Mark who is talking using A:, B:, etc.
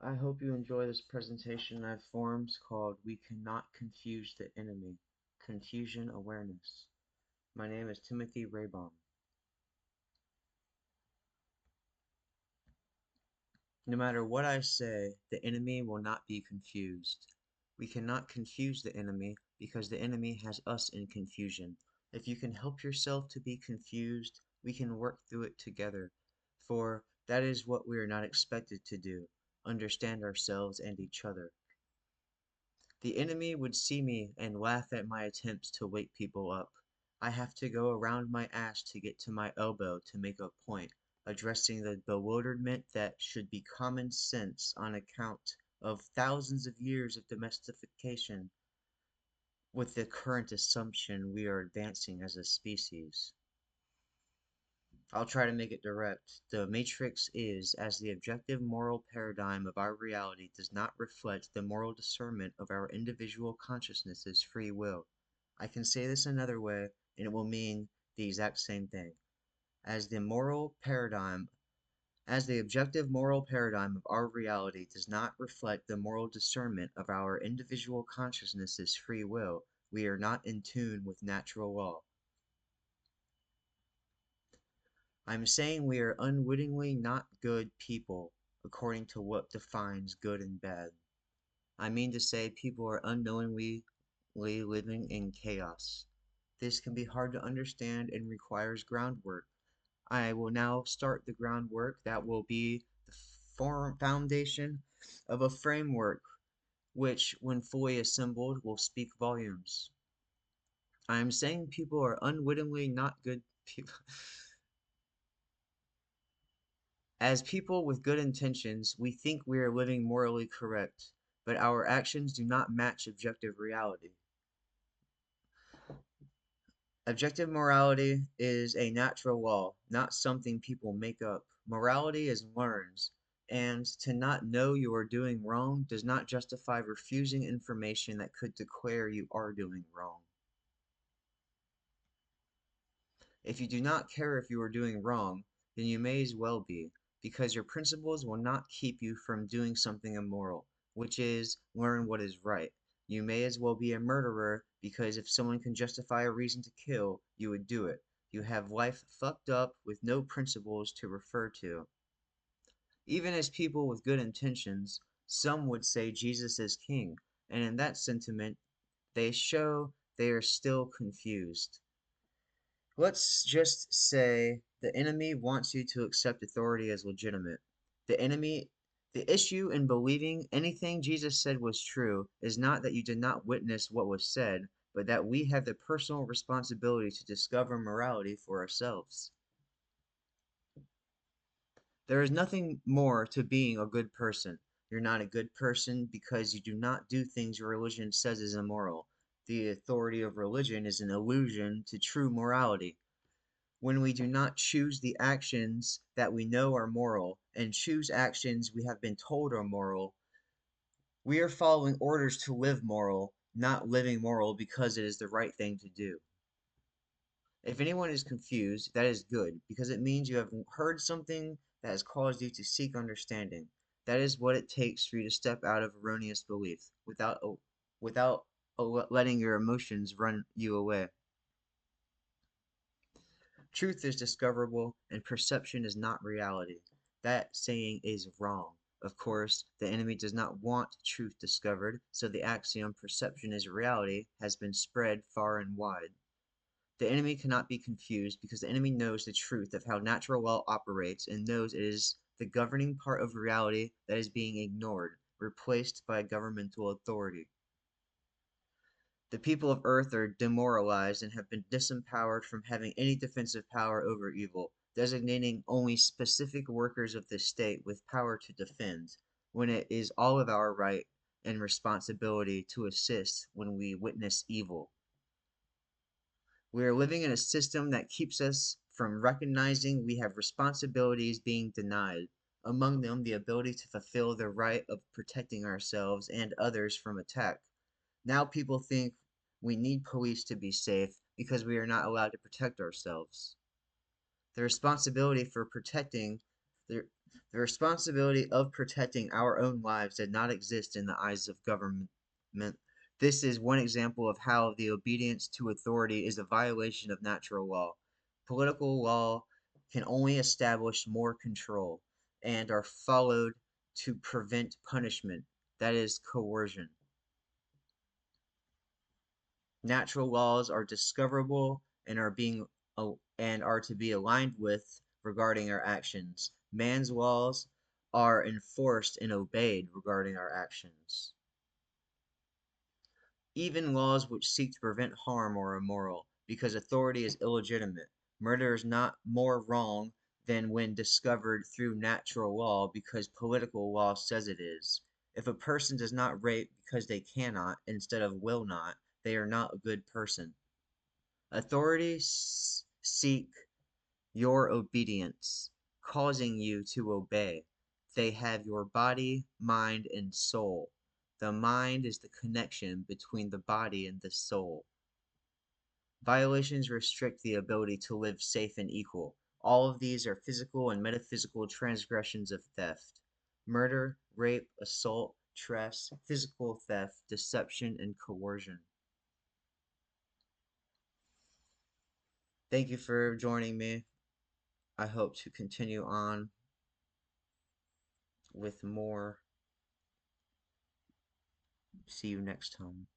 A: I hope you enjoy this presentation I've formed called We Cannot Confuse the Enemy, Confusion Awareness. My name is Timothy Raybaum. No matter what I say, the enemy will not be confused. We cannot confuse the enemy because the enemy has us in confusion. If you can help yourself to be confused, we can work through it together, for that is what we are not expected to do, understand ourselves and each other. The enemy would see me and laugh at my attempts to wake people up. I have to go around my ass to get to my elbow to make a point, addressing the bewilderment that should be common sense on account of thousands of years of domestication with the current assumption we are advancing as a species. I'll try to make it direct. The Matrix is, as the objective moral paradigm of our reality does not reflect the moral discernment of our individual consciousness's free will. I can say this another way, and it will mean the exact same thing. As the moral paradigm, as the objective moral paradigm of our reality does not reflect the moral discernment of our individual consciousness's free will, we are not in tune with natural law. I'm saying we are unwittingly not good people, according to what defines good and bad. I mean to say people are unknowingly living in chaos. This can be hard to understand and requires groundwork. I will now start the groundwork that will be the foundation of a framework which, when fully assembled, will speak volumes. I am saying people are unwittingly not good people. As people with good intentions, we think we are living morally correct, but our actions do not match objective reality. Objective morality is a natural law, not something people make up. Morality is learned, and to not know you are doing wrong does not justify refusing information that could declare you are doing wrong. If you do not care if you are doing wrong, then you may as well be, because your principles will not keep you from doing something immoral, which is learn what is right. You may as well be a murderer, because if someone can justify a reason to kill, you would do it. You have life fucked up with no principles to refer to. Even as people with good intentions, some would say Jesus is king, and in that sentiment, they show they are still confused. Let's just say the enemy wants you to accept authority as legitimate. The enemy, the issue in believing anything Jesus said was true is not that you did not witness what was said, but that we have the personal responsibility to discover morality for ourselves. There is nothing more to being a good person. You're not a good person because you do not do things your religion says is immoral. The authority of religion is an illusion to true morality. When we do not choose the actions that we know are moral and choose actions we have been told are moral, we are following orders to live moral, not living moral because it is the right thing to do. If anyone is confused, that is good, because it means you have heard something that has caused you to seek understanding. That is what it takes for you to step out of erroneous belief without letting your emotions run you away. Truth is discoverable, and perception is not reality. That saying is wrong. Of course, the enemy does not want truth discovered, so the axiom perception is reality has been spread far and wide. The enemy cannot be confused because the enemy knows the truth of how natural law operates and knows it is the governing part of reality that is being ignored, replaced by governmental authority. The people of Earth are demoralized and have been disempowered from having any defensive power over evil, designating only specific workers of the state with power to defend, when it is all of our right and responsibility to assist when we witness evil. We are living in a system that keeps us from recognizing we have responsibilities being denied, among them the ability to fulfill the right of protecting ourselves and others from attack. Now people think we need police to be safe because we are not allowed to protect ourselves. The responsibility for protecting the The responsibility of protecting our own lives did not exist in the eyes of government. This is one example of how the obedience to authority is a violation of natural law. Political law can only establish more control and are followed to prevent punishment, that is, coercion. Natural laws are discoverable and are to be aligned with regarding our actions. Man's laws are enforced and obeyed regarding our actions. Even laws which seek to prevent harm are immoral, because authority is illegitimate. Murder is not more wrong than when discovered through natural law because political law says it is. If a person does not rape because they cannot instead of will not, they are not a good person. Authorities seek your obedience, causing you to obey. They have your body, mind, and soul. The mind is the connection between the body and the soul. Violations restrict the ability to live safe and equal. All of these are physical and metaphysical transgressions of theft. Murder, rape, assault, trespass, physical theft, deception, and coercion. Thank you for joining me. I hope to continue on with more. See you next time.